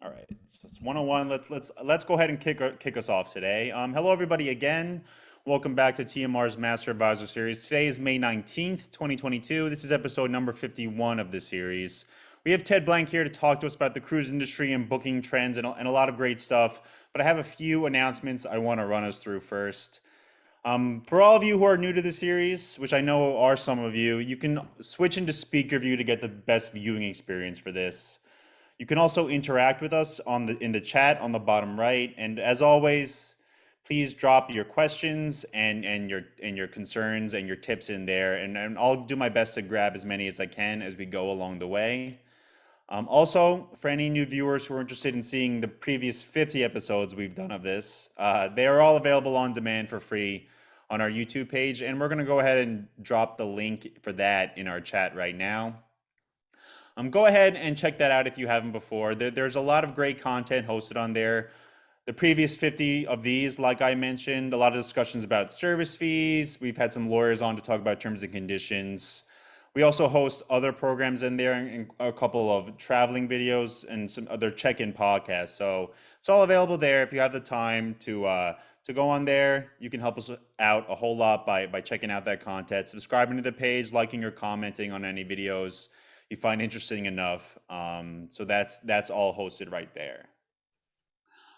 All right, so it's 101. Let's go ahead and kick us off today. Hello everybody again. Welcome back to TMR's Master Advisor series. Today is May 19th, 2022. This is episode number 51 of the series. We have Ted Blank here to talk to us about the cruise industry and booking trends and a lot of great stuff. But I have a few announcements I want to run us through first. For all of you who are new to the series, which I know are some of you, you can switch into speaker view to get the best viewing experience for this. You can also interact with us in the chat on the bottom right. And as always, please drop your questions and your concerns and your tips in there. And I'll do my best to grab as many as I can as we go along the way. Also, for any new viewers who are interested in seeing the previous 50 episodes we've done of this, they are all available on demand for free on our YouTube page. And we're going to go ahead and drop the link for that in our chat right now. Go ahead and check that out if you haven't before. There's a lot of great content hosted on there. The previous 50 of these, like I mentioned, a lot of discussions about service fees. We've had some lawyers on to talk about terms and conditions. We also host other programs in there, and a couple of traveling videos and some other check-in podcasts. So it's all available there if you have the time to go on there. You can help us out a whole lot by checking out that content, subscribing to the page, liking or commenting on any videos you find interesting enough. So that's all hosted right there.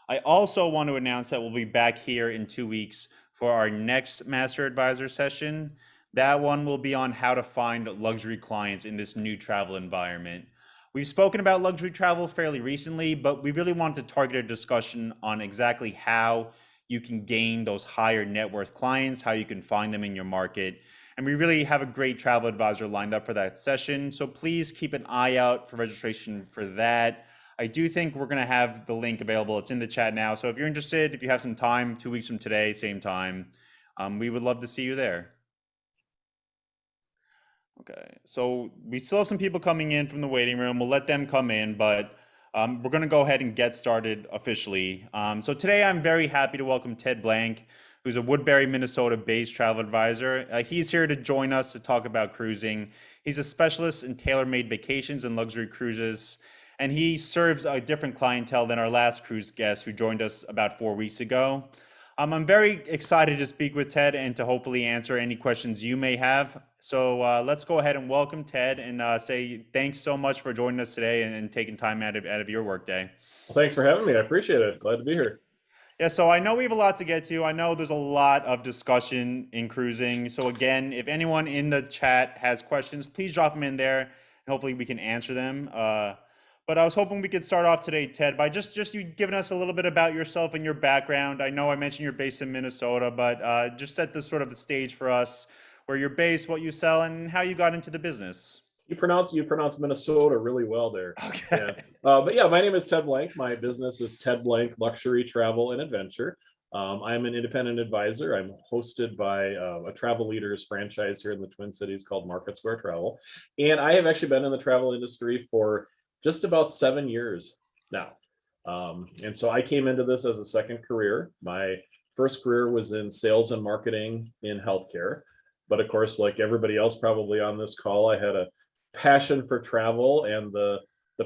I also want to announce that we'll be back here in 2 weeks for our next Master Advisor session. That one will be on how to find luxury clients in this new travel environment. We've spoken about luxury travel fairly recently, but we really want to target a discussion on exactly how you can gain those higher net worth clients, how you can find them in your market. And we really have a great travel advisor lined up for that session. So please keep an eye out for registration for that. I do think we're going to have the link available. It's in the chat now. So if you're interested, if you have some time, 2 weeks from today, same time, we would love to see you there. Okay, so we still have some people coming in from the waiting room. We'll let them come in, but we're going to go ahead and get started officially. So today I'm very happy to welcome Ted Blank, who's a Woodbury, Minnesota-based travel advisor. He's here to join us to talk about cruising. He's a specialist in tailor-made vacations and luxury cruises, and he serves a different clientele than our last cruise guest who joined us about 4 weeks ago. I'm very excited to speak with Ted and to hopefully answer any questions you may have. So let's go ahead and welcome Ted and say thanks so much for joining us today and taking time out of your workday. Well, thanks for having me. I appreciate it. Glad to be here. Yeah, so I know we have a lot to get to. I know there's a lot of discussion in cruising. So again, if anyone in the chat has questions, please drop them in there and hopefully we can answer them. But I was hoping we could start off today, Ted, by just you giving us a little bit about yourself and your background. I know I mentioned you're based in Minnesota, but just set this sort of the stage for us, where you're based, what you sell, and how you got into the business. You pronounce Minnesota really well there. Okay. Yeah. But yeah, my name is Ted Blank. My business is Ted Blank Luxury Travel and Adventure. I'm an independent advisor. I'm hosted by a Travel Leaders franchise here in the Twin Cities called Market Square Travel. And I have actually been in the travel industry for just about 7 years now. And so I came into this as a second career. My first career was in sales and marketing in healthcare. But of course, like everybody else probably on this call, I had a passion for travel, and the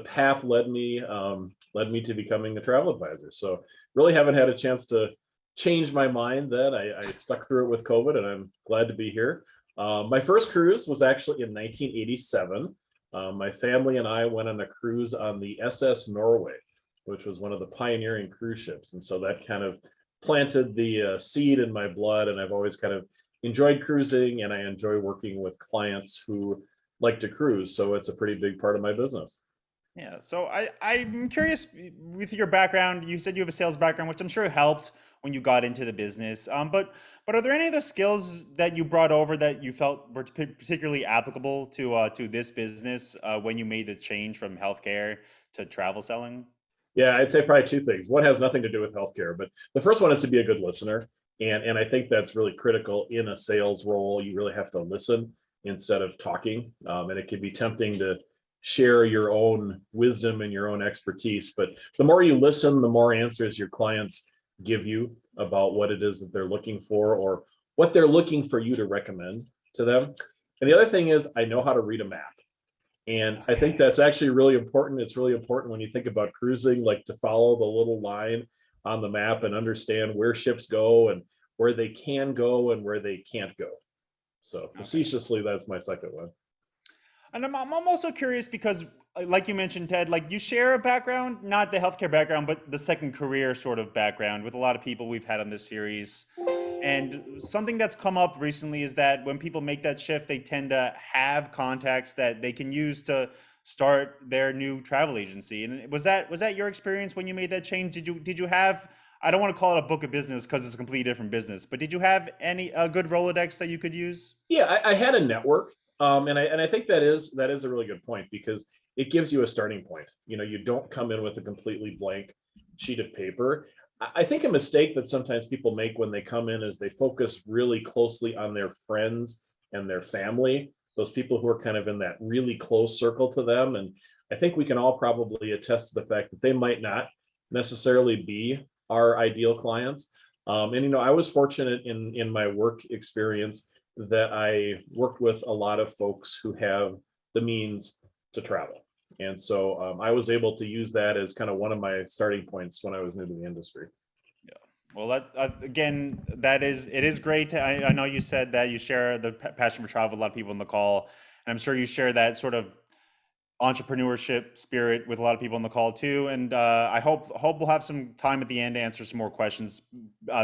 path led me to becoming a travel advisor. So really haven't had a chance to change my mind then. I stuck through it with COVID, and I'm glad to be here. My first cruise was actually in 1987. My family and I went on a cruise on the SS Norway, which was one of the pioneering cruise ships. And so that kind of planted the seed in my blood. And I've always kind of enjoyed cruising, and I enjoy working with clients who like to cruise. So it's a pretty big part of my business. Yeah, so I'm curious with your background. You said you have a sales background, which I'm sure helped when you got into the business. But are there any other skills that you brought over that you felt were particularly applicable to this business when you made the change from healthcare to travel selling? Yeah, I'd say probably two things. One has nothing to do with healthcare, but the first one is to be a good listener. And I think that's really critical in a sales role. You really have to listen instead of talking. And it can be tempting to share your own wisdom and your own expertise. But the more you listen, the more answers your clients give you about what it is that they're looking for or what they're looking for you to recommend to them. And the other thing is I know how to read a map. And I think Okay. that's actually really important. It's really important when you think about cruising, like to follow the little line on the map and understand where ships go and where they can go and where they can't go. So Okay. facetiously, that's my second one. And I'm also curious because, like you mentioned, Ted, like you share a background, not the healthcare background, but the second career sort of background with a lot of people we've had on this series. And something that's come up recently is that when people make that shift, they tend to have contacts that they can use to start their new travel agency. And was that your experience when you made that change? Did you have, I don't want to call it a book of business because it's a completely different business, but did you have any a good Rolodex that you could use? Yeah, I had a network, and I think that is a really good point because it gives you a starting point. You don't come in with a completely blank sheet of paper. I think a mistake that sometimes people make when they come in is they focus really closely on their friends and their family, those people who are kind of in that really close circle to them. And I think we can all probably attest to the fact that they might not necessarily be our ideal clients. And I was fortunate in my work experience that I worked with a lot of folks who have the means to travel. And so I was able to use that as kind of one of my starting points when I was new to the industry. Yeah. Well, that again, that is it is great. I know you said that you share the passion for travel with a lot of people in the call, and I'm sure you share that sort of entrepreneurship spirit with a lot of people on the call too. And I hope we'll have some time at the end to answer some more questions,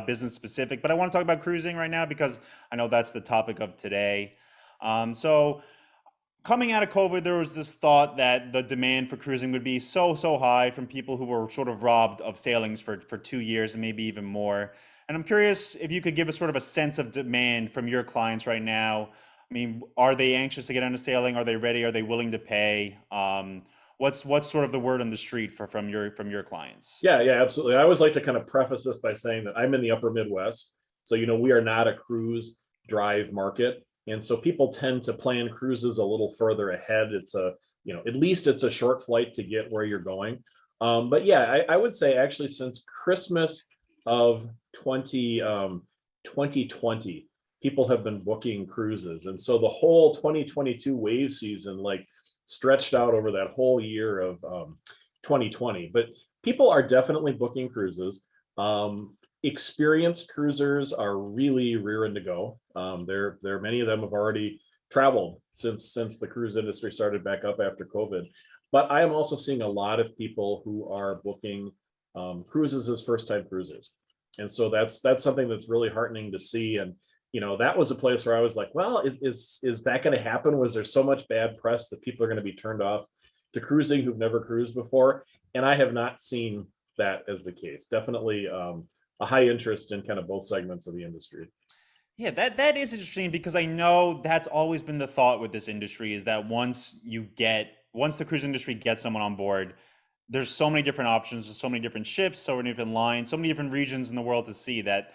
business specific. But I want to talk about cruising right now because I know that's the topic of today. So coming out of COVID, there was this thought that the demand for cruising would be so high from people who were sort of robbed of sailings for 2 years and maybe even more. And I'm curious if you could give us sort of a sense of demand from your clients right now. I mean, are they anxious to get into sailing? Are they ready? Are they willing to pay? What's sort of the word on the street from your clients? Yeah, absolutely. I always like to kind of preface this by saying that I'm in the upper Midwest. So, we are not a cruise drive market. And so people tend to plan cruises a little further ahead. At least it's a short flight to get where you're going. But yeah, I would say actually since Christmas of 2020, people have been booking cruises. And so the whole 2022 wave season, like stretched out over that whole year of 2020. But people are definitely booking cruises. Experienced cruisers are really rearing to go. There many of them have already traveled since the cruise industry started back up after COVID. But I am also seeing a lot of people who are booking cruises as first time cruisers, and so that's something that's really heartening to see. And that was a place where I was like, well, is that going to happen? Was there so much bad press that people are going to be turned off to cruising who've never cruised before? And I have not seen that as the case. Definitely a high interest in kind of both segments of the industry. Yeah, that is interesting because I know that's always been the thought with this industry is that once the cruise industry gets someone on board, there's so many different options, there's so many different ships, so many different lines, so many different regions in the world to see that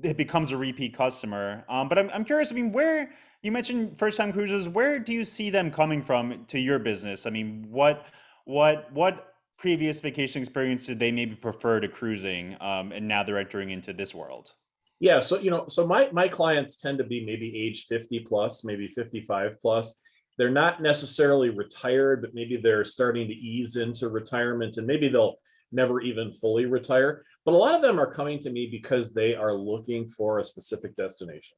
it becomes a repeat customer. But I'm curious. I mean, where you mentioned first time cruises, where do you see them coming from to your business? I mean, what previous vacation experience did they maybe prefer to cruising, and now they're entering into this world? Yeah, so my clients tend to be maybe age 50 plus, maybe 55 plus. They're not necessarily retired, but maybe they're starting to ease into retirement and maybe they'll never even fully retire. But a lot of them are coming to me because they are looking for a specific destination.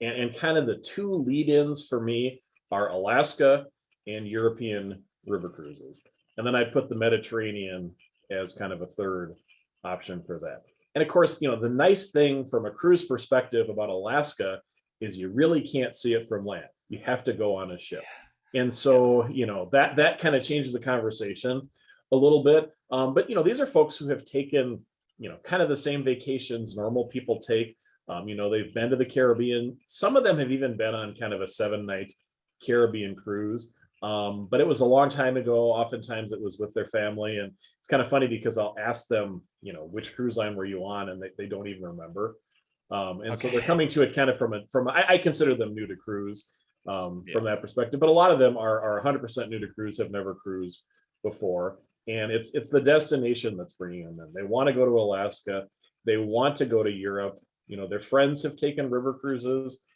And kind of the two lead-ins for me are Alaska and European river cruises. And then I put the Mediterranean as kind of a third option for that. And of course, the nice thing from a cruise perspective about Alaska is you really can't see it from land. You have to go on a ship. And Yeah. so, that kind of changes the conversation a little bit. But these are folks who have taken, kind of the same vacations normal people take. They've been to the Caribbean. Some of them have even been on kind of a 7 night Caribbean cruise. But it was a long time ago. Oftentimes it was with their family. And it's kind of funny because I'll ask them, which cruise line were you on? And they don't even remember. And so they're Okay. coming to it kind of I consider them new to cruise from Yeah. that perspective. But a lot of them are 100% new to cruise, have never cruised before. And it's the destination that's bringing them in. They want to go to Alaska. They want to go to Europe. Their friends have taken river cruises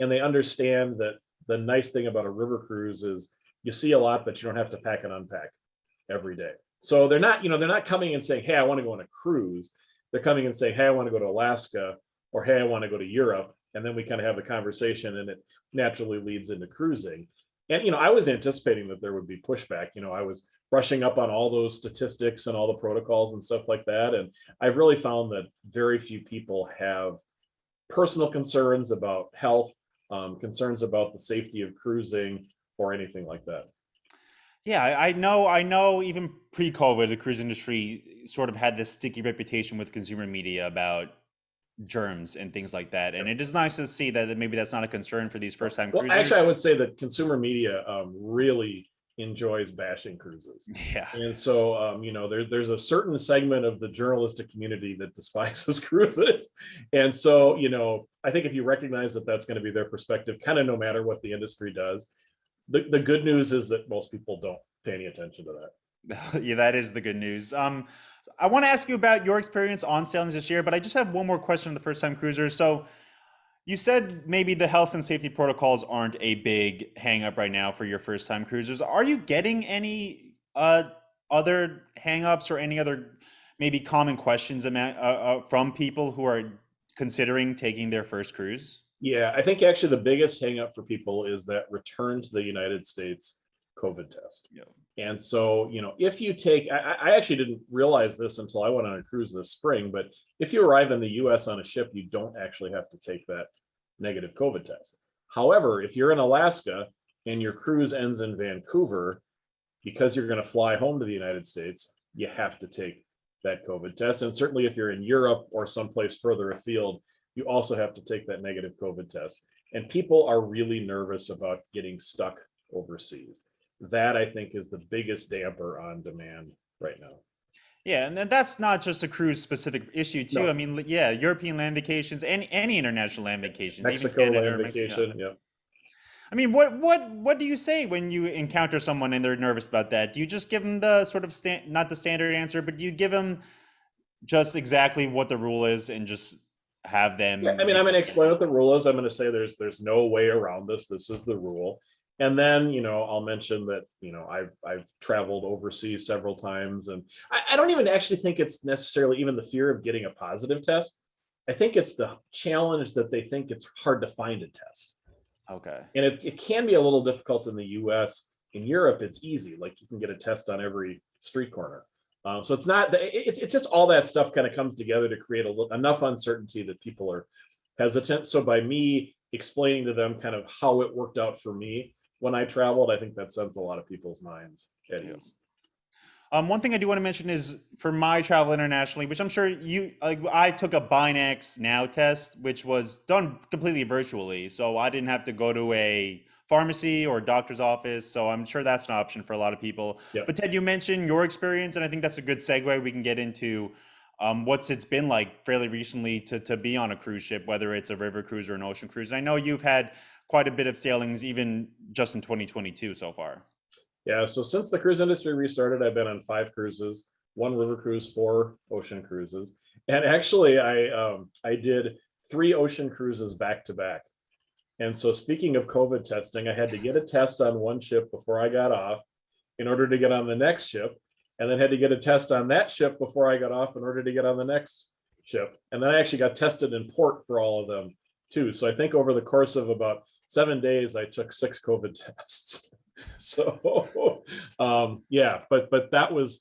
and they understand that the nice thing about a river cruise is you see a lot, but you don't have to pack and unpack every day. So they're not coming and saying, hey, I want to go on a cruise. They're coming and saying, hey, I want to go to Alaska, or hey, I want to go to Europe. And then we kind of have a conversation, and it naturally leads into cruising. And I was anticipating that there would be pushback. I was brushing up on all those statistics and all the protocols and stuff like that. And I've really found that very few people have personal concerns about health, concerns about the safety of cruising, or anything like that. Yeah, I know even pre-COVID, the cruise industry sort of had this sticky reputation with consumer media about germs and things like that. And it is nice to see that maybe that's not a concern for these first-time Well, actually, I cruisers. would say that consumer media really enjoys bashing cruises. Yeah. And so, there's a certain segment of the journalistic community that despises cruises. And so, I think if you recognize that that's going to be their perspective, kind of no matter what the industry does, the good news is that most people don't pay any attention to that. Yeah, that is the good news. I want to ask you about your experience on sailings this year, but I just have one more question on the first-time cruisers. So you said maybe the health and safety protocols aren't a big hang up right now for your first-time cruisers. Are you getting any other hang ups or any other maybe common questions from people who are considering taking their first cruise? Yeah, I think actually the biggest hang up for people is that return to the United States COVID test. Yeah. And so, if you take, I actually didn't realize this until I went on a cruise this spring, but if you arrive in the US on a ship, you don't actually have to take that negative COVID test. However, if you're in Alaska and your cruise ends in Vancouver, because you're going to fly home to the United States, you have to take that COVID test. And certainly if you're in Europe or someplace further afield, you also have to take that negative COVID test. And people are really nervous about getting stuck overseas. That I think is the biggest damper on demand right now. Yeah, and then that's not just a cruise specific issue too. I No, mean, yeah, European land vacations, any international land vacations, even Mexico Canada land or Mexico. vacation. Yeah. I mean, what do you say when you encounter someone and they're nervous about that? Do you just give them the sort of not the standard answer, but do you give them just exactly what the rule is and just have Yeah, I them mean, make I'm a going to decision? explain what the rule is. I'm going to say there's no way around this. This is the rule. And then, I'll mention that, I've traveled overseas several times, and I don't even actually think it's necessarily even the fear of getting a positive test. I think it's the challenge that they think it's hard to find a test. Okay. And it can be a little difficult in the US. In Europe, it's easy. Like you can get a test on every street corner. So it's not, it's just all that stuff kind of comes together to create enough uncertainty that people are hesitant. So by me explaining to them kind of how it worked out for me when I traveled, I think that sets a lot of people's minds at Yeah. ease. One thing I do want to mention is for my travel internationally, which I'm sure you like, I took a Binax Now test, which was done completely virtually, so I didn't have to go to a pharmacy or doctor's office. So I'm sure that's an option for a lot of people. Yeah. But Ted, you mentioned your experience, and I think that's a good segue. We can get into what's it's been like fairly recently to be on a cruise ship, whether it's a river cruise or an ocean cruise. And I know you've had quite a bit of sailings, even just in 2022 so far. Yeah. So since the cruise industry restarted, I've been on 5 cruises, one river cruise, 4 ocean cruises. And actually I did 3 ocean cruises back to back. And so speaking of COVID testing, I had to get a test on one ship before I got off in order to get on the next ship, and then had to get a test on that ship before I got off in order to get on the next ship. And then I actually got tested in port for all of them too. So I think over the course of about 7 days, I took 6 COVID tests. So yeah, but that was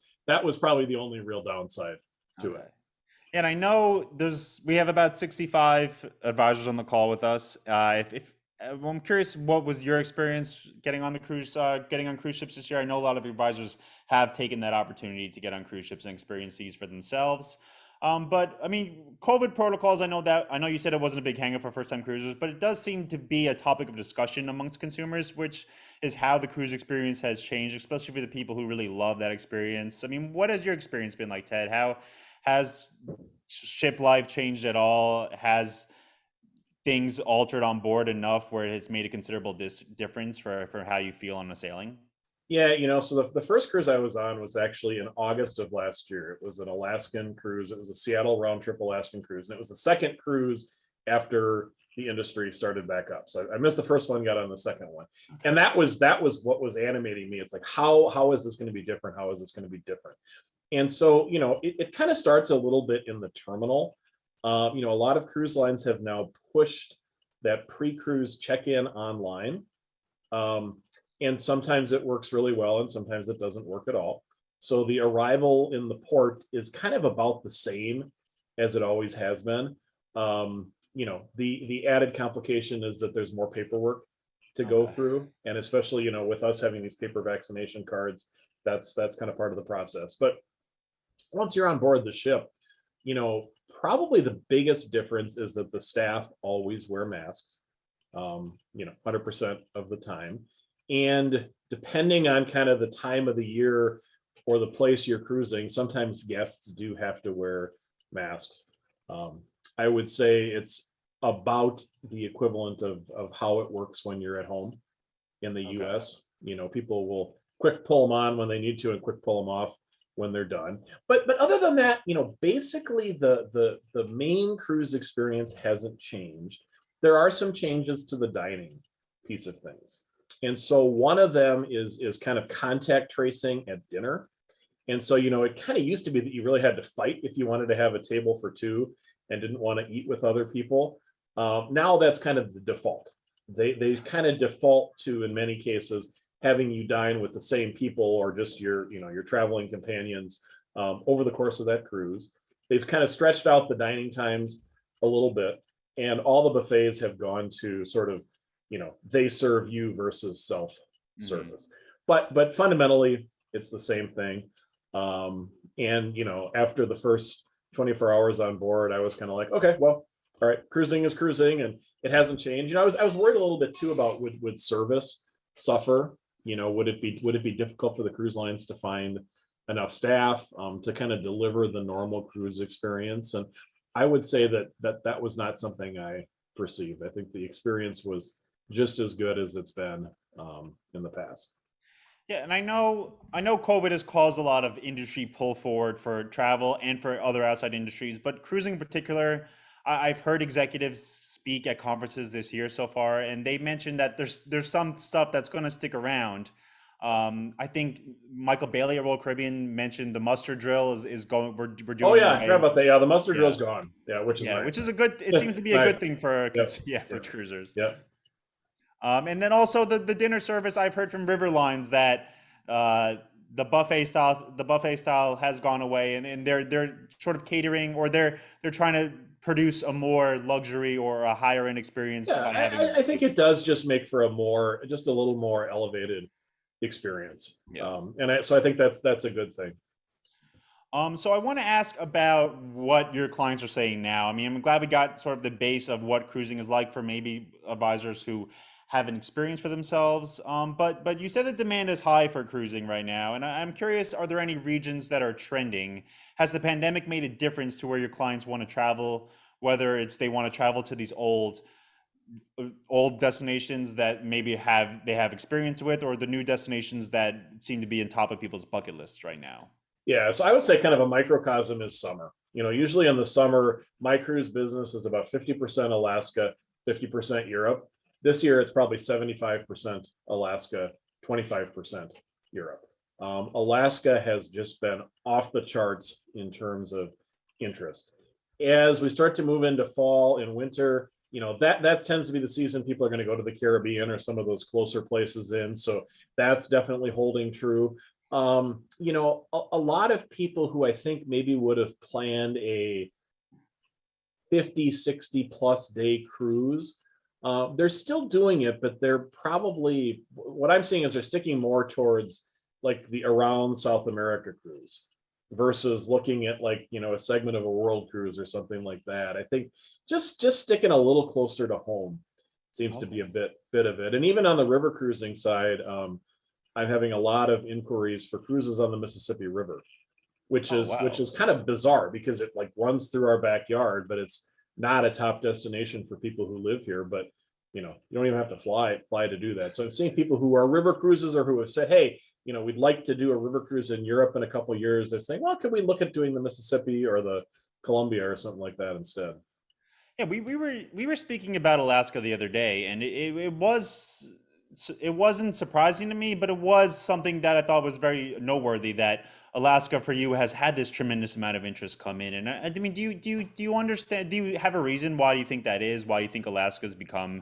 probably the only real downside to Okay. it. And I know we have about 65 advisors on the call with us. If well, I'm curious, what was your experience getting on the getting on cruise ships this year? I know a lot of advisors have taken that opportunity to get on cruise ships and experience these for themselves. But I mean, COVID protocols. I know you said it wasn't a big hangup for first-time cruisers, but it does seem to be a topic of discussion amongst consumers, which is how the cruise experience has changed, especially for the people who really love that experience. I mean, what has your experience been like, Ted? How has ship life changed at all? Has things altered on board enough where it has made a considerable difference for how you feel on a sailing? Yeah, so the first cruise I was on was actually in August of last year. It was an Alaskan cruise. It was a Seattle round trip Alaskan cruise. And it was the second cruise after the industry started back up. So I missed the first one, got on the second one. And that was what was animating me. It's like, how is this going to be different? How is this going to be different? And so, it kind of starts a little bit in the terminal. A lot of cruise lines have now pushed that pre-cruise check-in online. And sometimes it works really well, and sometimes it doesn't work at all. So the arrival in the port is kind of about the same as it always has been. The added complication is that there's more paperwork to go through, and especially with us having these paper vaccination cards, that's kind of part of the process. But once you're on board the ship, probably the biggest difference is that the staff always wear masks, 100% of the time. And depending on kind of the time of the year or the place you're cruising, sometimes guests do have to wear masks. I would say it's about the equivalent of how it works when you're at home in the US. People will quick pull them on when they need to and quick pull them off when they're done. But other than that, basically the main cruise experience hasn't changed. There are some changes to the dining piece of things. And so one of them is kind of contact tracing at dinner. And so, it kind of used to be that you really had to fight if you wanted to have a table for two and didn't want to eat with other people. Now that's kind of the default. They kind of default to, in many cases, having you dine with the same people or just your traveling companions over the course of that cruise. They've kind of stretched out the dining times a little bit, and all the buffets have gone to sort of, they serve you versus self-service. But fundamentally, it's the same thing. And after the first 24 hours on board, I was kind of like, okay, well, all right, cruising is cruising, and it hasn't changed. I was worried a little bit too about would service suffer. Would it be difficult for the cruise lines to find enough staff to kind of deliver the normal cruise experience? And I would say that was not something I perceived. I think the experience was just as good as it's been in the past. Yeah, and I know COVID has caused a lot of industry pull forward for travel and for other outside industries, but cruising in particular, I've heard executives speak at conferences this year so far, and they mentioned that there's some stuff that's going to stick around. I think Michael Bailey at Royal Caribbean mentioned the muster drill is going. We're doing. Oh yeah, I away. forgot about that. Yeah, the muster drill's gone. Yeah, which is a good. It seems to be a nice. good thing for Yep. for cruisers. Yeah. And then also the dinner service. I've heard from River Lines that the buffet style has gone away, and they're sort of catering, or they're trying to produce a more luxury or a higher end experience. Yeah, I think it does just make for just a little more elevated experience. Yeah. So I think that's a good thing. So I want to ask about what your clients are saying now. I mean, I'm glad we got sort of the base of what cruising is like for maybe advisors who have an experience for themselves. But you said the demand is high for cruising right now, and I'm curious: are there any regions that are trending? Has the pandemic made a difference to where your clients want to travel? Whether it's they want to travel to these old destinations that maybe they have experience with, or the new destinations that seem to be on top of people's bucket lists right now? Yeah, so I would say kind of a microcosm is summer. Usually in the summer, my cruise business is about 50% Alaska, 50% Europe. This year, it's probably 75% Alaska, 25% Europe. Alaska has just been off the charts in terms of interest. As we start to move into fall and winter, that tends to be the season people are going to go to the Caribbean or some of those closer places in. So that's definitely holding true. A lot of people who I think maybe would have planned a 50, 60 plus day cruise, they're still doing it, but they're probably, what I'm seeing is they're sticking more towards like the around South America cruise versus looking at a segment of a world cruise or something like that. I think just sticking a little closer to home seems to be a bit of it. And even on the river cruising side, I'm having a lot of inquiries for cruises on the Mississippi River, which is kind of bizarre because it runs through our backyard, but it's not a top destination for people who live here. But you don't even have to fly to do that. So I'm seeing people who are river cruises or who have said, hey, we'd like to do a river cruise in Europe in a couple of years. They're saying, well, could we look at doing the Mississippi or the Columbia or something like that instead? Yeah, we were speaking about Alaska the other day, and it wasn't surprising to me, but it was something that I thought was very noteworthy that Alaska for you has had this tremendous amount of interest come in. And I mean, do you understand? Do you have a reason why do you think that is? Why do you think Alaska's become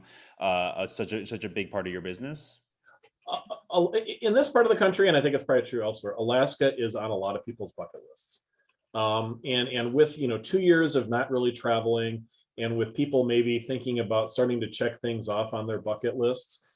such a big part of your business? In this part of the country, and I think it's probably true elsewhere, Alaska is on a lot of people's bucket lists. And with 2 years of not really traveling, and with people maybe thinking about starting to check things off on their bucket lists,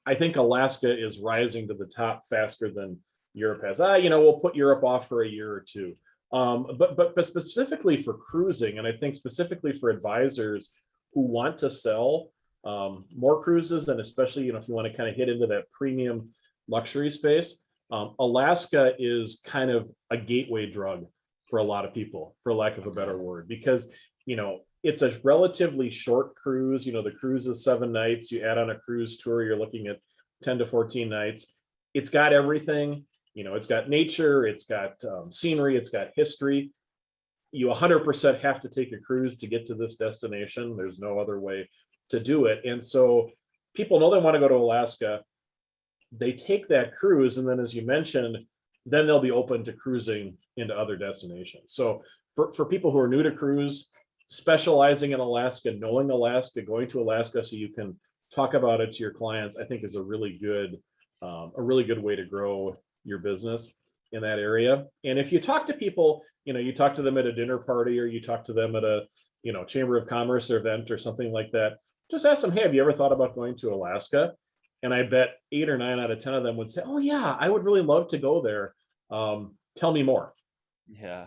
I think Alaska is rising to the top faster than Europe has. We'll put Europe off for a year or two. But specifically for cruising, and I think specifically for advisors who want to sell more cruises, and especially if you want to kind of hit into that premium luxury space, Alaska is kind of a gateway drug for a lot of people, for lack of a better Okay. word, because it's a relatively short cruise. The cruise is 7 nights. You add on a cruise tour, you're looking at 10 to 14 nights. It's got everything. It's got nature, it's got scenery, it's got history. You 100% have to take a cruise to get to this destination. There's no other way to do it. And so people know they want to go to Alaska. They take that cruise, and then, as you mentioned, then they'll be open to cruising into other destinations. So for people who are new to cruise, specializing in Alaska, knowing Alaska, going to Alaska so you can talk about it to your clients, I think is a really good way to grow your business in that area. And if you talk to people, you talk to them at a dinner party, or you talk to them at a Chamber of Commerce event or something like that, just ask them, hey, have you ever thought about going to Alaska? And I bet 8 or 9 out of 10 of them would say, oh yeah, I would really love to go there. Tell me more. Yeah.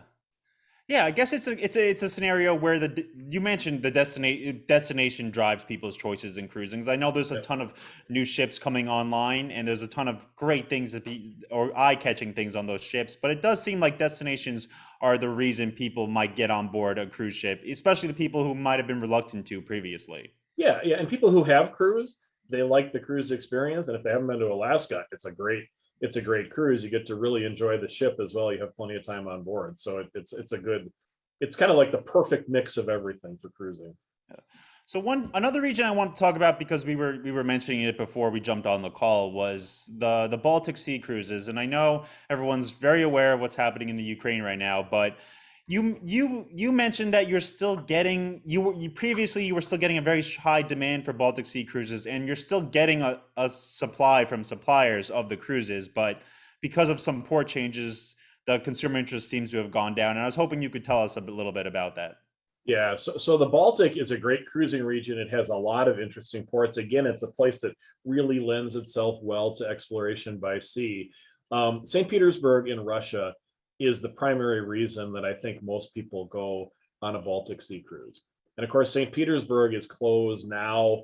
Yeah, I guess it's a scenario where you mentioned the destination drives people's choices in cruising. 'Cause I know there's a Yep. ton of new ships coming online, and there's a ton of great things or eye-catching things on those ships. But it does seem like destinations are the reason people might get on board a cruise ship, especially the people who might have been reluctant to previously. Yeah, yeah, and people who have cruised, they like the cruise experience, and if they haven't been to Alaska, it's a great cruise. You get to really enjoy the ship as well. You have plenty of time on board, so it's kind of like the perfect mix of everything for cruising. So another region I want to talk about because we were mentioning it before we jumped on the call was the Baltic Sea cruises, and I know everyone's very aware of what's happening in the Ukraine right now, but you mentioned that you're still getting you previously you were still getting a very high demand for Baltic Sea cruises, and you're still getting a supply from suppliers of the cruises, but because of some port changes, the consumer interest seems to have gone down, and I was hoping you could tell us little bit about that. Yeah, so the Baltic is a great cruising region. It has a lot of interesting ports. Again, it's a place that really lends itself well to exploration by sea. St. Petersburg in Russia is the primary reason that I think most people go on a Baltic Sea cruise. And of course, St. Petersburg is closed now,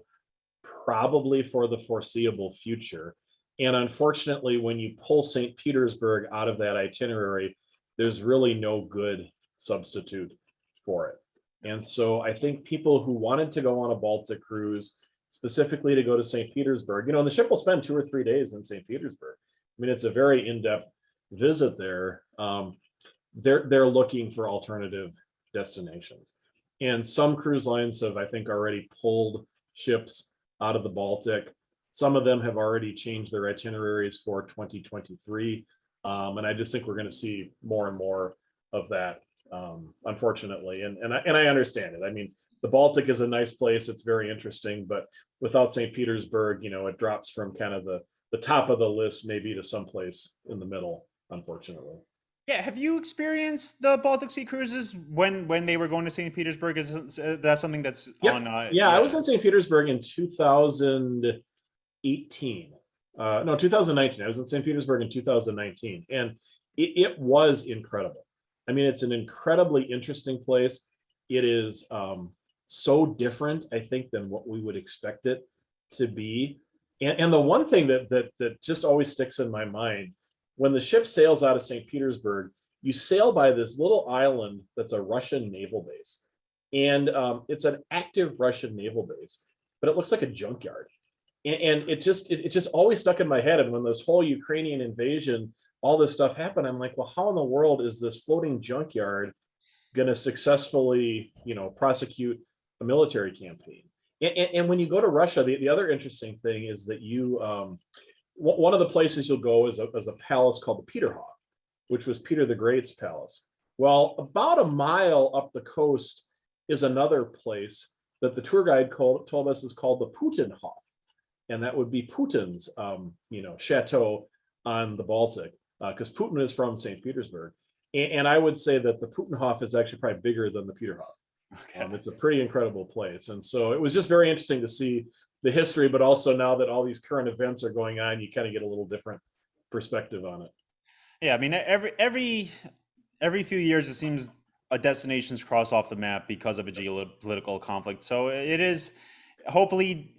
probably for the foreseeable future. And unfortunately, when you pull St. Petersburg out of that itinerary, there's really no good substitute for it. And so I think people who wanted to go on a Baltic cruise, specifically to go to St. Petersburg, the ship will spend 2 or 3 days in St. Petersburg. I mean, it's a very in-depth visit there. They're looking for alternative destinations. And some cruise lines have, I think, already pulled ships out of the Baltic. Some of them have already changed their itineraries for 2023. And I just think we're going to see more and more of that, unfortunately. And I understand it. I mean, the Baltic is a nice place. It's very interesting, but without St. Petersburg, it drops from kind of the top of the list, maybe to someplace in the middle, unfortunately. Yeah, have you experienced the Baltic Sea cruises when they were going to St. Petersburg? Is that something that's Yep. on? Yeah, I was Yeah. in St. Petersburg in 2018. No, 2019. I was in St. Petersburg in 2019, and it was incredible. I mean, it's an incredibly interesting place. It is so different, I think, than what we would expect it to be. And the one thing that just always sticks in my mind, when the ship sails out of St. Petersburg, you sail by this little island that's a Russian naval base, and it's an active Russian naval base, but it looks like a junkyard. And it just always stuck in my head. And when this whole Ukrainian invasion, all this stuff happened, I'm like, well, how in the world is this floating junkyard going to successfully prosecute a military campaign. And when you go to Russia, the other interesting thing is that one of the places you'll go is a palace called the Peterhof, which was Peter the Great's palace. Well, about a mile up the coast is another place that the tour guide told us is called the Putinhof, and that would be Putin's, chateau on the Baltic, because Putin is from St. Petersburg. And I would say that the Putinhof is actually probably bigger than the Peterhof. Okay. It's a pretty incredible place. And so it was just very interesting to see the history, but also now that all these current events are going on, you kind of get a little different perspective on it. Yeah, I mean, every few years it seems a destination's crossed off the map because of a geopolitical conflict. So it is, hopefully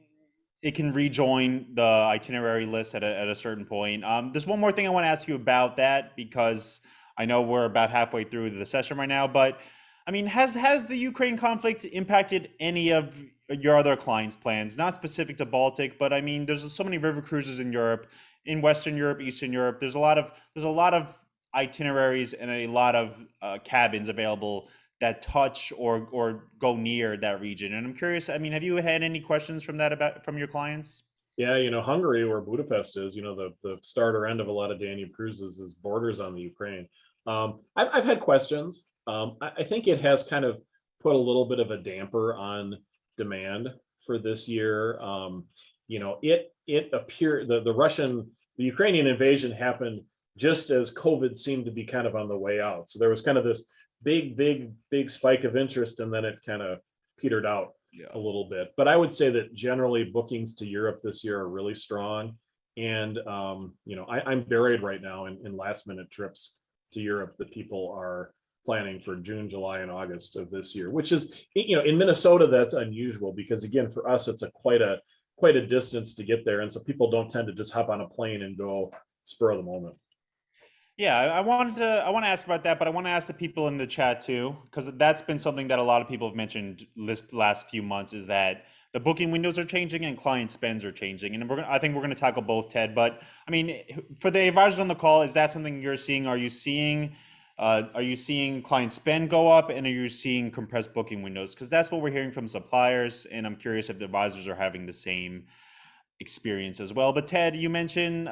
it can rejoin the itinerary list at a certain point. There's one more thing I want to ask you about that, because I know we're about halfway through the session right now, but I mean, has the Ukraine conflict impacted any of your other clients' plans? Not specific to Baltic, but I mean, there's so many river cruises in Europe, in Western Europe, Eastern Europe. There's a lot of itineraries and a lot of cabins available that touch or go near that region. And I'm curious, I mean, have you had any questions from your clients? Yeah, Hungary, where Budapest is, the start or end of a lot of Danube cruises is borders on the Ukraine. I've had questions. I think it has kind of put a little bit of a damper on demand for this year. It appeared the Ukrainian invasion happened just as COVID seemed to be kind of on the way out. So there was kind of this big spike of interest, and then it kind of petered out a little bit. But I would say that generally bookings to Europe this year are really strong. And, I'm buried right now in last minute trips to Europe that people are planning for June, July, and August of this year, which is, in Minnesota, that's unusual because, again, for us, it's quite a distance to get there. And so people don't tend to just hop on a plane and go spur of the moment. Yeah, I want to ask about that, but I want to ask the people in the chat too, because that's been something that a lot of people have mentioned this last few months, is that the booking windows are changing and client spends are changing. And I think we're going to tackle both, Ted. But I mean, for the advisors on the call, is that something you're seeing? Are you seeing client spend go up, and are you seeing compressed booking windows? Because that's what we're hearing from suppliers, and I'm curious if the advisors are having the same experience as well. But Ted, you mentioned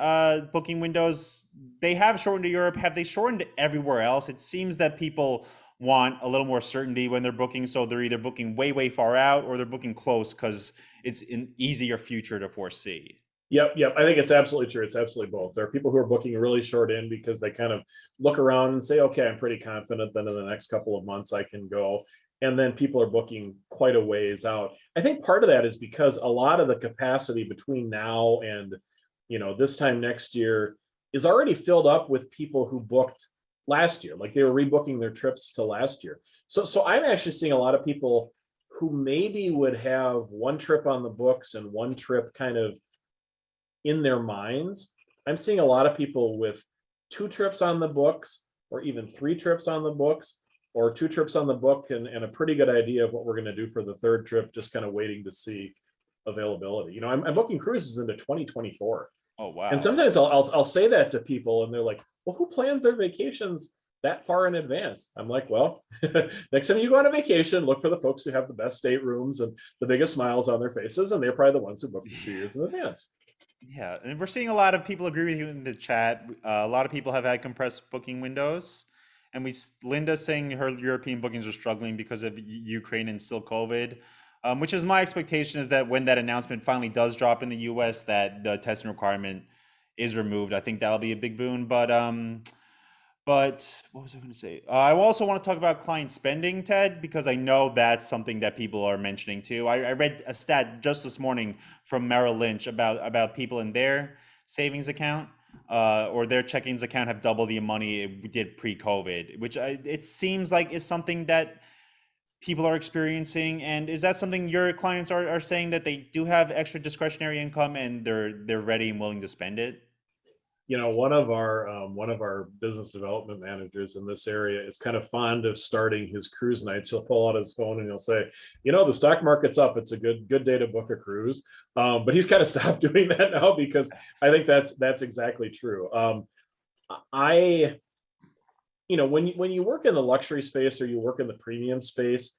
booking windows. They have shortened to Europe. Have they shortened everywhere else? It seems that people want a little more certainty when they're booking, so they're either booking way far out or they're booking close because it's an easier future to foresee. Yep. I think it's absolutely true. It's absolutely both. There are people who are booking really short in because they kind of look around and say, okay, I'm pretty confident that in the next couple of months I can go. And then people are booking quite a ways out. I think part of that is because a lot of the capacity between now and, this time next year is already filled up with people who booked last year, like they were rebooking their trips to last year. So I'm actually seeing a lot of people who maybe would have one trip on the books and one trip kind of in their minds. I'm seeing a lot of people with 2 trips on the books, or even 3 trips on the books, or 2 trips on the book and a pretty good idea of what we're going to do for the 3rd trip, just kind of waiting to see availability. I'm booking cruises into 2024. Oh, wow. And sometimes I'll say that to people and they're like, well, who plans their vacations that far in advance? I'm like, well, next time you go on a vacation, look for the folks who have the best staterooms and the biggest smiles on their faces, and they're probably the ones who booked 2 years in advance. Yeah, and we're seeing a lot of people agree with you in the chat. A lot of people have had compressed booking windows, and Linda's saying her European bookings are struggling because of Ukraine and still COVID, which is my expectation, is that when that announcement finally does drop in the US, that the testing requirement is removed. I think that'll be a big boon. But what was I going to say? I also want to talk about client spending, Ted, because I know that's something that people are mentioning too. I read a stat just this morning from Merrill Lynch about people in their savings account or their checkings account have double the money it did pre-COVID, which it seems like is something that people are experiencing. And is that something your clients are saying, that they do have extra discretionary income and they're ready and willing to spend it? One of our business development managers in this area is kind of fond of starting his cruise nights. He'll pull out his phone and he'll say, the stock market's up. It's a good day to book a cruise. But he's kind of stopped doing that now because I think that's exactly true. When you work in the luxury space or you work in the premium space,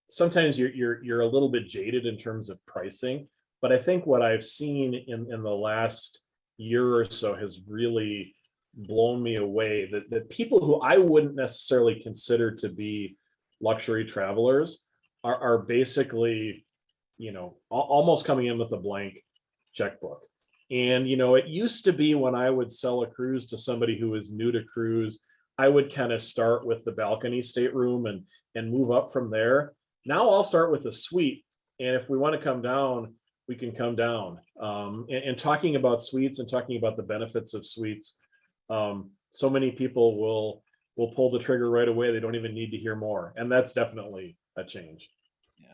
sometimes you're a little bit jaded in terms of pricing, but I think what I've seen in the last year or so has really blown me away, that people who I wouldn't necessarily consider to be luxury travelers are basically, almost coming in with a blank checkbook. And it used to be when I would sell a cruise to somebody who was new to cruise, I would kind of start with the balcony stateroom and move up from there. Now I'll start with a suite, and if we want to come down, we can come down. And talking about suites and talking about the benefits of suites, so many people will pull the trigger right away. They don't even need to hear more, and that's definitely a change. Yeah.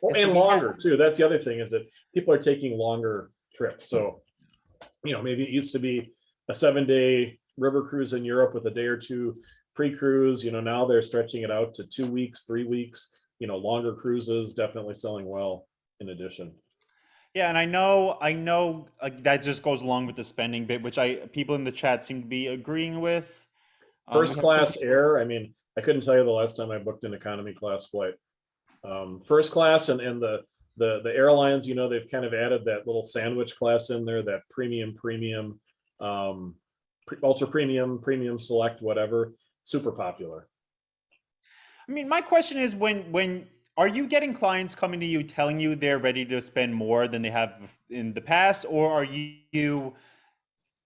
Oh, Yeah, so and we have, longer too. That's the other thing, is that people are taking longer trips. So maybe it used to be a 7-day river cruise in Europe with a day or two pre-cruise. Now they're stretching it out to 2 weeks, 3 weeks. Longer cruises definitely selling well in addition. yeah, and I know that just goes along with the spending bit, which people in the chat seem to be agreeing with. We First have two class people. air. I mean, I couldn't tell you the last time I booked an economy class flight. First class and the airlines, they've kind of added that little sandwich class in there, that premium, ultra premium select, whatever. Super popular. I mean, my question is, when are you getting clients coming to you telling you they're ready to spend more than they have in the past, or are you,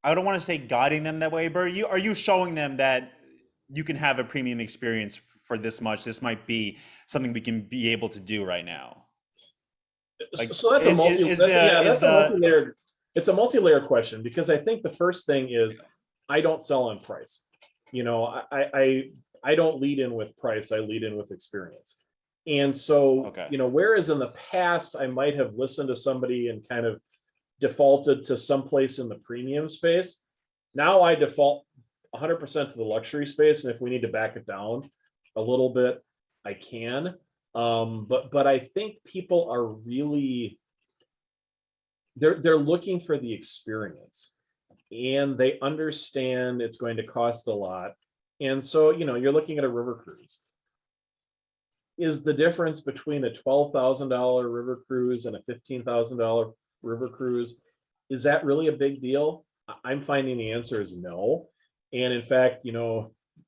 I don't want to say guiding them that way, but are you showing them that you can have a premium experience for this much? This might be something we can be able to do right now. Like, So that's a is that's a the multi-layered, it's a multi-layered question, because I think the first thing is, okay. I don't sell on price. I don't lead in with price, I lead in with experience. And so, Okay. whereas in the past I might have listened to somebody and kind of defaulted to someplace in the premium space, now I default 100% to the luxury space. And if we need to back it down a little bit, I can. But I think people are really, they're looking for the experience, and they understand it's going to cost a lot. And so, you're looking at a river cruise. Is the difference between a $12,000 river cruise and a $15,000 river cruise, is that really a big deal? I'm finding the answer is no. And in fact,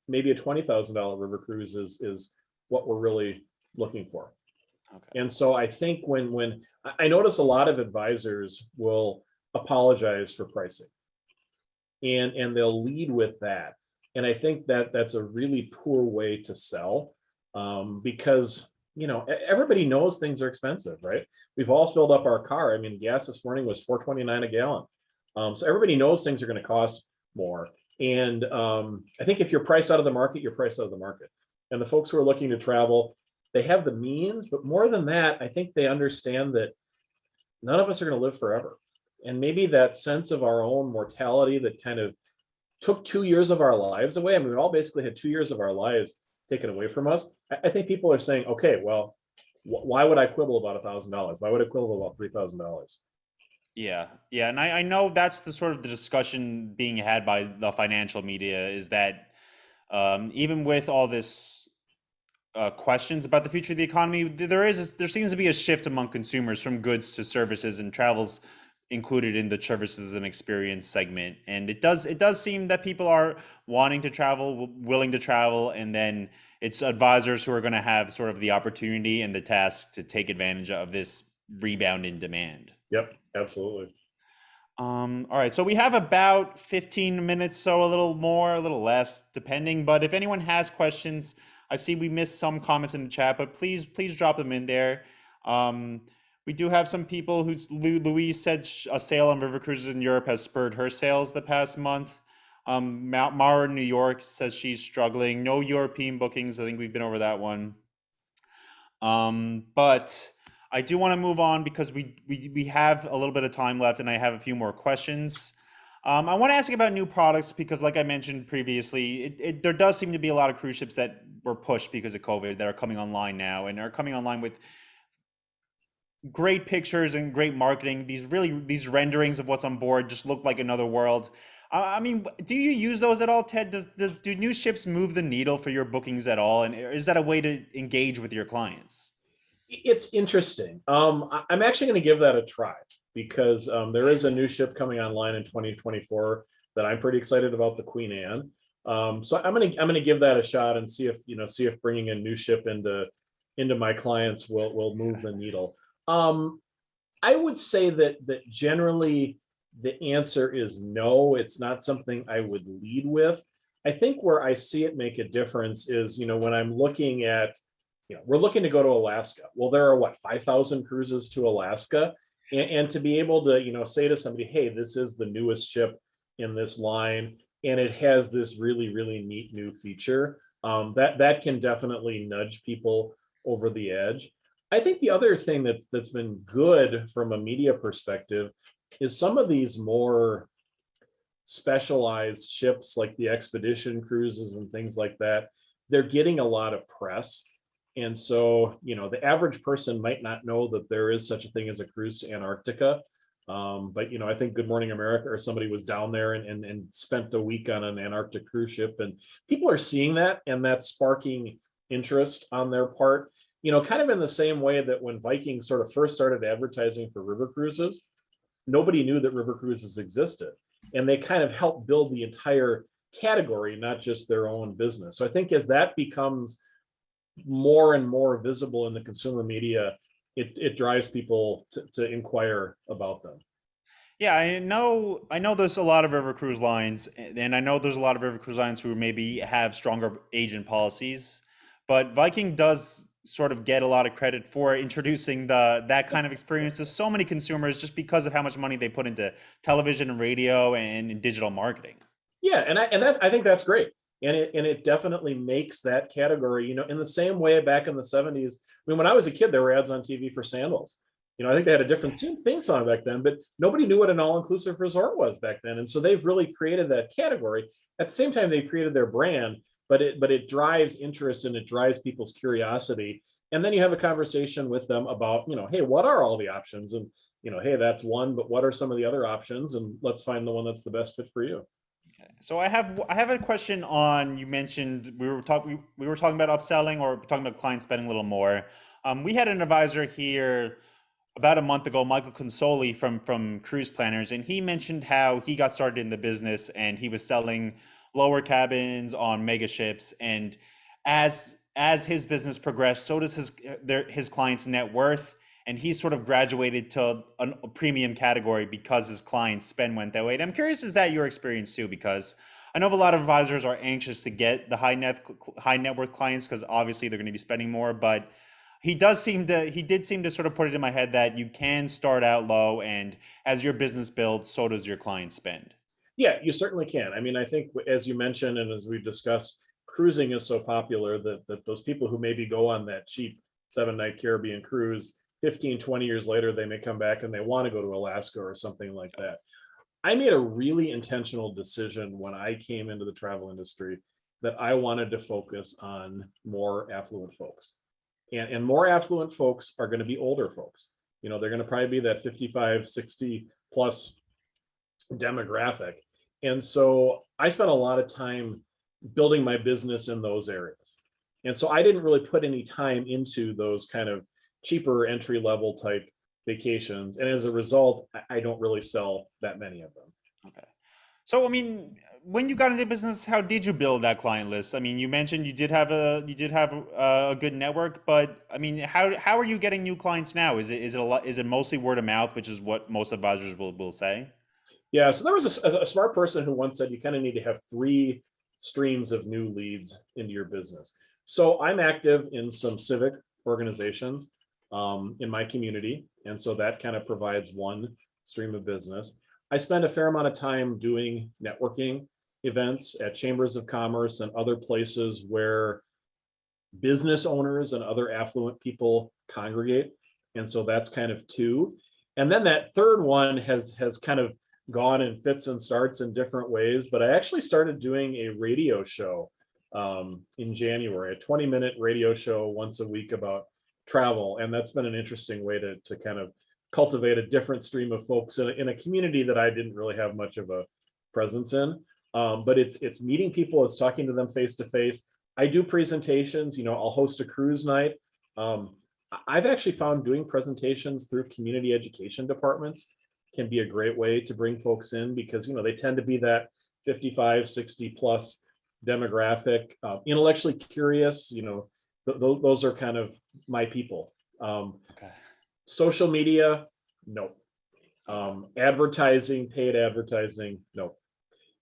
maybe a $20,000 river cruise is what we're really looking for. Okay. And so I think when I notice a lot of advisors will apologize for pricing, and they'll lead with that. And I think that that's a really poor way to sell, because everybody knows things are expensive, right? We've all filled up our car. I mean, gas this morning was $4.29 a gallon. So everybody knows things are going to cost more. And I think if you're priced out of the market, you're priced out of the market. And the folks who are looking to travel, they have the means, but more than that, I think they understand that none of us are going to live forever. And maybe that sense of our own mortality that kind of took 2 years of our lives away. I mean, we all basically had 2 years of our lives taken away from us. I think people are saying, okay, well, why would I quibble about $1,000? Why would I quibble about $3,000? Yeah, yeah, and I know that's the sort of the discussion being had by the financial media, is that even with all this questions about the future of the economy, there seems to be a shift among consumers from goods to services, and travels included in the services and experience segment. And it does seem that people are wanting to travel, willing to travel, and then it's advisors who are going to have sort of the opportunity and the task to take advantage of this rebound in demand. Yep, absolutely. All right, so we have about 15 minutes, so a little more, a little less, depending. But if anyone has questions, I see we missed some comments in the chat, but please drop them in there. Um, we do have some people who's Louise said a sale on river cruises in Europe has spurred her sales the past month. Mara in New York says she's struggling. No European bookings. I think we've been over that one. But I do want to move on because we have a little bit of time left, and I have a few more questions. I want to ask about new products because, like I mentioned previously, there does seem to be a lot of cruise ships that were pushed because of COVID that are coming online now and are coming online with great pictures and great marketing. These renderings of what's on board just look like another world. I mean, do you use those at all, Ted? Do new ships move the needle for your bookings at all? And is that a way to engage with your clients? It's interesting. I'm actually going to give that a try because there is a new ship coming online in 2024 that I'm pretty excited about, the Queen Anne. So I'm gonna give that a shot and see if bringing a new ship into my clients will move the needle. Um, I would say that generally the answer is no. It's not something I would lead with. I think where I see it make a difference is, when I'm looking at, we're looking to go to Alaska. Well, there are what, 5,000 cruises to Alaska. And to be able to, say to somebody, hey, this is the newest ship in this line, and it has this really, really neat new feature, that can definitely nudge people over the edge. I think the other thing that's been good from a media perspective is some of these more specialized ships like the expedition cruises and things like that. They're getting a lot of press. And so, the average person might not know that there is such a thing as a cruise to Antarctica. But I think Good Morning America or somebody was down there and spent a week on an Antarctic cruise ship, and people are seeing that, and that's sparking interest on their part. Kind of in the same way that when Viking sort of first started advertising for river cruises, nobody knew that river cruises existed, and they kind of helped build the entire category, not just their own business. So I think as that becomes more and more visible in the consumer media, it drives people to inquire about them. Yeah, I know there's a lot of river cruise lines, and I know there's a lot of river cruise lines who maybe have stronger agent policies, but Viking does sort of get a lot of credit for introducing the that kind of experience to so many consumers just because of how much money they put into television and radio and in digital marketing. Yeah, I think that's great. And it definitely makes that category, in the same way back in the 70s. I mean, when I was a kid, there were ads on TV for sandals. I think they had a different theme song back then, but nobody knew what an all-inclusive resort was back then. And so they've really created that category. At the same time, they've created their brand, but it drives interest and it drives people's curiosity. And then you have a conversation with them about, hey, what are all the options? And hey, that's one, but what are some of the other options? And let's find the one that's the best fit for you. So I have a question on, you mentioned we were talking about upselling or talking about client spending a little more. We had an advisor here about a month ago, Michael Consoli from Cruise Planners, and he mentioned how he got started in the business and he was selling lower cabins on mega ships, and as his business progressed, so does his clients' net worth, and he sort of graduated to a premium category because his clients' spend went that way. And I'm curious, is that your experience too? Because I know a lot of advisors are anxious to get the high net worth clients because obviously they're going to be spending more, but he did seem to sort of put it in my head that you can start out low, and as your business builds, so does your client spend. Yeah, you certainly can. I mean, I think as you mentioned, and as we discussed, cruising is so popular that those people who maybe go on that cheap 7 night Caribbean cruise, 15, 20 years later, they may come back and they want to go to Alaska or something like that. I made a really intentional decision when I came into the travel industry that I wanted to focus on more affluent folks. And more affluent folks are going to be older folks. They're going to probably be that 55, 60 plus demographic. And so I spent a lot of time building my business in those areas. And so I didn't really put any time into those kind of cheaper entry level type vacations. And as a result, I don't really sell that many of them. Okay. So, I mean, when you got into business, how did you build that client list? I mean, you mentioned you did have a good network, but I mean, how are you getting new clients now? Is it mostly word of mouth, which is what most advisors will say? Yeah. So there was a smart person who once said you kind of need to have three streams of new leads into your business. So I'm active in some civic organizations in my community. And so that kind of provides one stream of business. I spend a fair amount of time doing networking events at chambers of commerce and other places where business owners and other affluent people congregate. And so that's kind of two. And then that third one has kind of gone in fits and starts in different ways. But I actually started doing a radio show in January, a 20-minute radio show once a week about travel. And that's been an interesting way to kind of cultivate a different stream of folks in a community that I didn't really have much of a presence in. But it's meeting people, it's talking to them face to face. I do presentations, I'll host a cruise night. I've actually found doing presentations through community education departments can be a great way to bring folks in, because they tend to be that 55, 60 plus demographic, intellectually curious. Those are kind of my people. Okay. Social media, no. Advertising, paid advertising, no.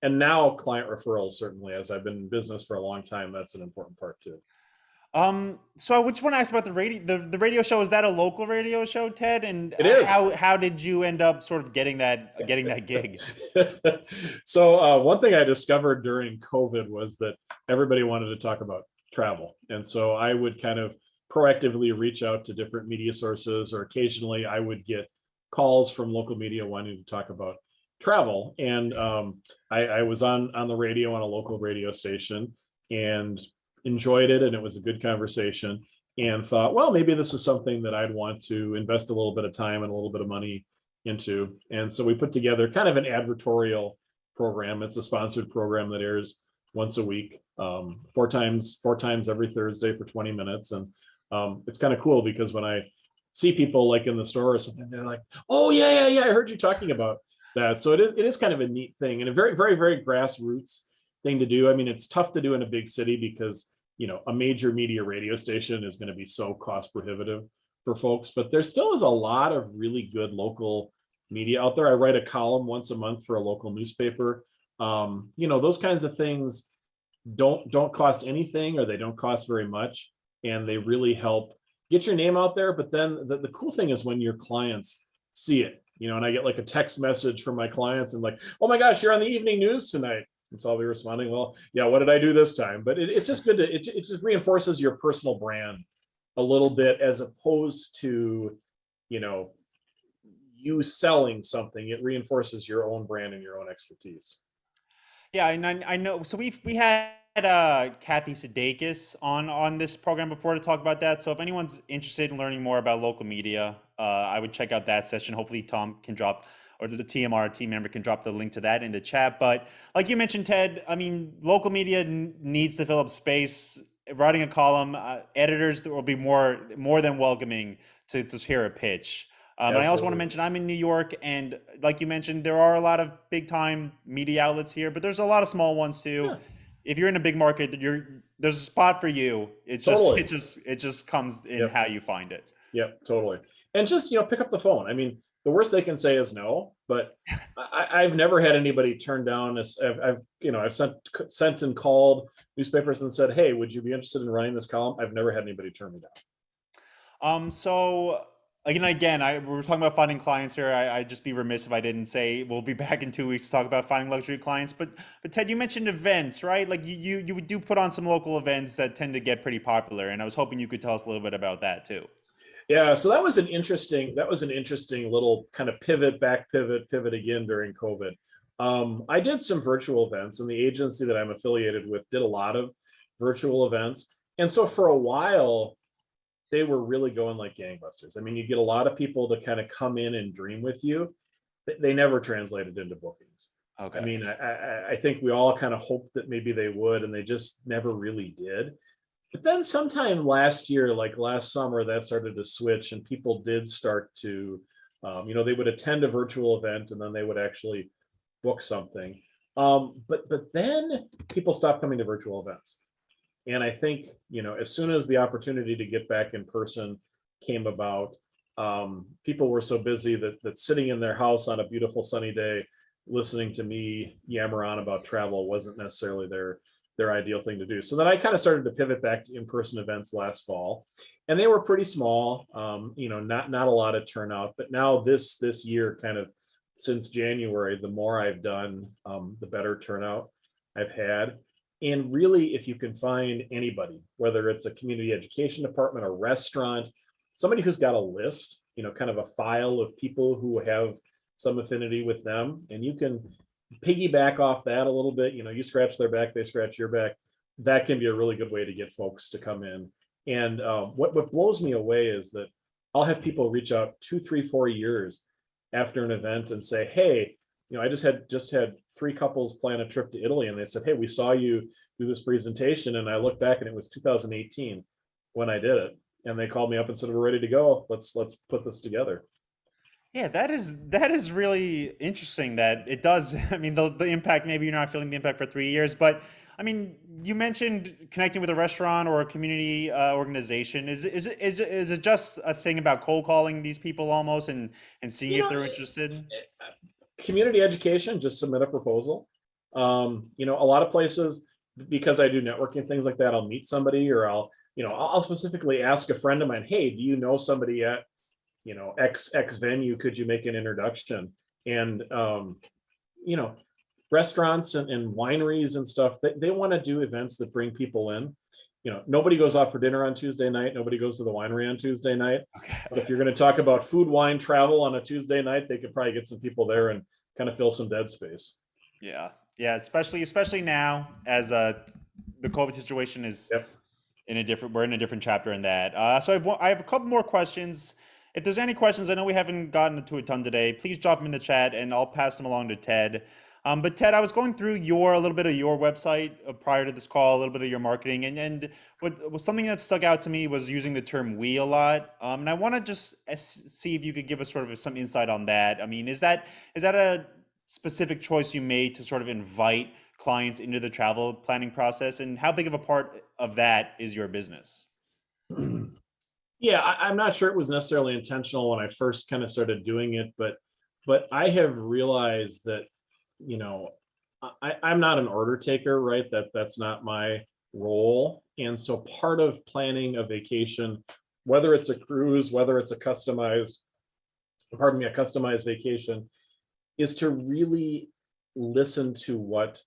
And now client referrals, certainly, as I've been in business for a long time, that's an important part too. So which one asked about the radio, the radio show? Is that a local radio show, Ted? And It is. how did you end up sort of getting that gig? So one thing I discovered during COVID was that everybody wanted to talk about travel. And so I would kind of proactively reach out to different media sources, or occasionally I would get calls from local media wanting to talk about travel. And I was on the radio on a local radio station and enjoyed it. And it was a good conversation, and thought, well, maybe this is something that I'd want to invest a little bit of time and a little bit of money into. And so we put together kind of an advertorial program. It's a sponsored program that airs once a week, four times every Thursday for 20 minutes. And it's kind of cool, because when I see people like in the store or something, they're like, oh yeah, I heard you talking about that. So it is kind of a neat thing, and a very, very, very grassroots thing to do. I mean, it's tough to do in a big city because a major media radio station is going to be so cost prohibitive for folks, but there still is a lot of really good local media out there. I write a column once a month for a local newspaper. Those kinds of things don't cost anything, or they don't cost very much, and they really help get your name out there. But then the cool thing is when your clients see it, and I get like a text message from my clients and like, oh my gosh, you're on the evening news tonight. And so I'll be responding, well, yeah, what did I do this time? But it's just good it just reinforces your personal brand a little bit, as opposed to, you selling something. It reinforces your own brand and your own expertise. Yeah, and I know. So we had Kathy Sudeikis on this program before to talk about that. So if anyone's interested in learning more about local media, I would check out that session. Hopefully Tom can drop, or the TMR team member can drop the link to that in the chat. But like you mentioned, Ted, I mean, local media needs to fill up space. Writing a column, editors will be more than welcoming to hear a pitch. And I also want to mention I'm in New York, and like you mentioned, there are a lot of big time media outlets here, but there's a lot of small ones too. Yeah. If you're in a big market, there's a spot for you. It's Totally. it just comes in Yep. how you find it. Yep, totally. And just, pick up the phone. I mean, the worst they can say is no, but I've never had anybody turn down this. I've sent and called newspapers and said, hey, would you be interested in running this column? I've never had anybody turn me down. So again, we were talking about finding clients here. I'd just be remiss if I didn't say we'll be back in 2 weeks to talk about finding luxury clients. But Ted, you mentioned events, right? Like you do put on some local events that tend to get pretty popular, and I was hoping you could tell us a little bit about that too. Yeah, so that was an interesting little kind of pivot again during COVID. I did some virtual events, and the agency that I'm affiliated with did a lot of virtual events. And so for a while, they were really going like gangbusters. I mean, you get a lot of people to kind of come in and dream with you. They never translated into bookings. Okay. I mean, I think we all kind of hoped that maybe they would, and they just never really did. But then sometime last year, like last summer, that started to switch, and people did start to, they would attend a virtual event and then they would actually book something. But then people stopped coming to virtual events. And I think, as soon as the opportunity to get back in person came about, people were so busy that sitting in their house on a beautiful sunny day, listening to me yammer on about travel wasn't necessarily their ideal thing to do. So then I kind of started to pivot back to in-person events last fall, and they were pretty small, not a lot of turnout. But now this year, kind of since January, the more I've done, the better turnout I've had. And really, if you can find anybody, whether it's a community education department, a restaurant, somebody who's got a list, kind of a file of people who have some affinity with them, and you can piggyback off that a little bit, you scratch their back, they scratch your back. That can be a really good way to get folks to come in. And what blows me away is that I'll have people reach out 2, 3, 4 years after an event and say, hey, I just had 3 couples plan a trip to Italy, and they said, hey, we saw you do this presentation, and I looked back and it was 2018 when I did it. and they called me up and said, we're ready to go. Let's put this together. Yeah, that is really interesting that it does. I mean, the impact, maybe you're not feeling the impact for 3 years, but I mean, you mentioned connecting with a restaurant or a community organization. Is it just a thing about cold calling these people almost and seeing You if know, they're interested? community education, just submit a proposal. A lot of places, because I do networking, things like that, I'll meet somebody, or I'll specifically ask a friend of mine, hey, do you know somebody at, X venue? Could you make an introduction? And, you know, restaurants and wineries and stuff, they want to do events that bring people in. Nobody goes out for dinner on Tuesday night. Nobody goes to the winery on Tuesday night. But if you're going to talk about food, wine, travel on a Tuesday night, they could probably get some people there and kind of fill some dead space. Yeah, yeah, especially now as the COVID situation is Yep. we're in a different chapter in that. So I have a couple more questions. If there's any questions, I know we haven't gotten to a ton today. Please drop them in the chat, and I'll pass them along to Ted. But Ted, I was going through a little bit of your website prior to this call, a little bit of your marketing, and what was something that stuck out to me was using the term "we" a lot. And I want to just see if you could give us sort of some insight on that. I mean, is that a specific choice you made to sort of invite clients into the travel planning process, and how big of a part of that is your business? Yeah, I'm not sure it was necessarily intentional when I first kind of started doing it, but I have realized that, you know, I'm not an order taker, right? That's not my role. And so part of planning a vacation, whether it's a cruise, whether it's a customized vacation, is to really listen to what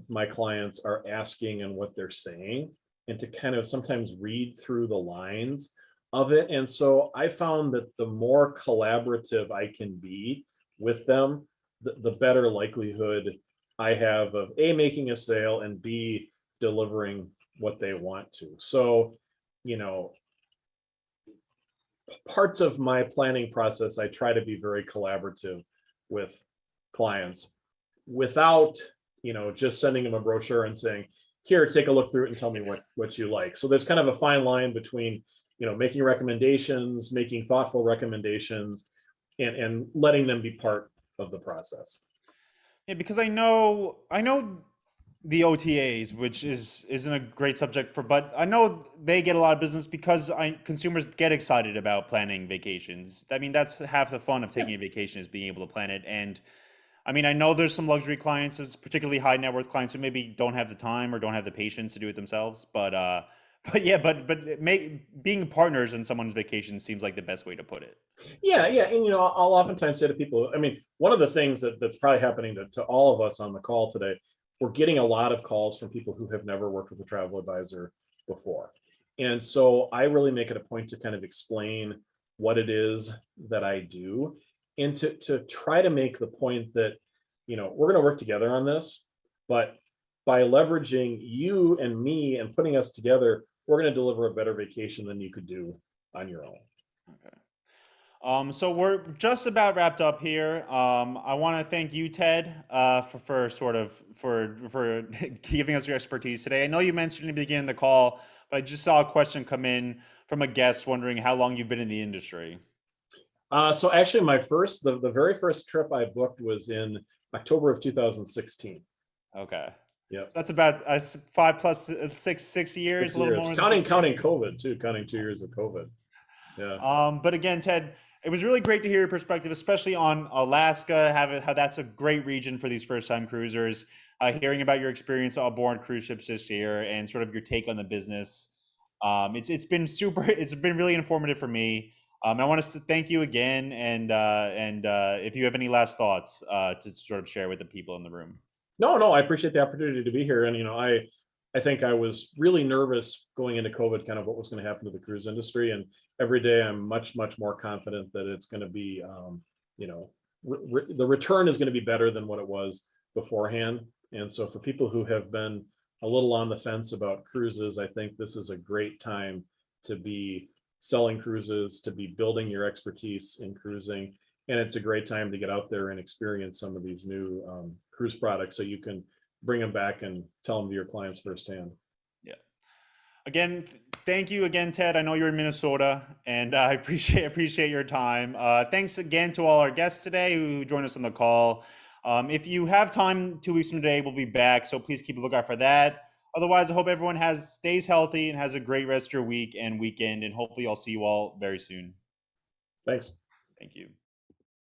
my clients are asking and what they're saying, and to kind of sometimes read through the lines of it. And so I found that the more collaborative I can be with them, the better likelihood I have of A, making a sale, and B, delivering what they want to. So, you know, parts of my planning process, I try to be very collaborative with clients without, just sending them a brochure and saying, here, take a look through it and tell me what you like. So there's kind of a fine line between, making recommendations, making thoughtful recommendations, and letting them be part of the process. Yeah, because I know the OTAs, which isn't a great subject for, but I know they get a lot of business because consumers get excited about planning vacations. I mean, that's half the fun of Yeah. taking a vacation is being able to plan it. And I mean, I know there's some luxury clients, particularly high net worth clients who maybe don't have the time or don't have the patience to do it themselves. But yeah, being partners in someone's vacation seems like the best way to put it. Yeah, and I'll oftentimes say to people, I mean, one of the things that's probably happening to all of us on the call today, we're getting a lot of calls from people who have never worked with a travel advisor before. And so I really make it a point to kind of explain what it is that I do, and to try to make the point that, we're going to work together on this, but by leveraging you and me and putting us together, we're going to deliver a better vacation than you could do on your own. Okay. So we're just about wrapped up here. I want to thank you, Ted, for giving us your expertise today. I know you mentioned in the beginning of the call, but I just saw a question come in from a guest wondering how long you've been in the industry. So actually, the very first trip I booked was in October of 2016. Okay. Yeah, So that's about 5 plus 6 years, a little 6 years. more than Counting 6 years. counting COVID too, counting 2 years of COVID. Yeah. But again, Ted, it was really great to hear your perspective, especially on Alaska, how that's a great region for these first-time cruisers. Hearing about your experience on board cruise ships this year and sort of your take on the business. It's been super. It's been really informative for me. I want to thank you again, and if you have any last thoughts to sort of share with the people in the room. No, I appreciate the opportunity to be here. And I think I was really nervous going into COVID, kind of what was going to happen to the cruise industry. And every day I'm much more confident that it's going to be, the return is going to be better than what it was beforehand. And so for people who have been a little on the fence about cruises, I think this is a great time to be selling cruises, to be building your expertise in cruising. And it's a great time to get out there and experience some of these new cruise products, so you can bring them back and tell them to your clients firsthand. Yeah. Again, Thank you again, Ted. I know you're in Minnesota, and I appreciate your time. Thanks again to all our guests today who joined us on the call. If you have time, 2 weeks from today, we'll be back. So please keep a lookout for that. Otherwise, I hope everyone stays healthy and has a great rest of your week and weekend. And hopefully, I'll see you all very soon. Thanks. Thank you.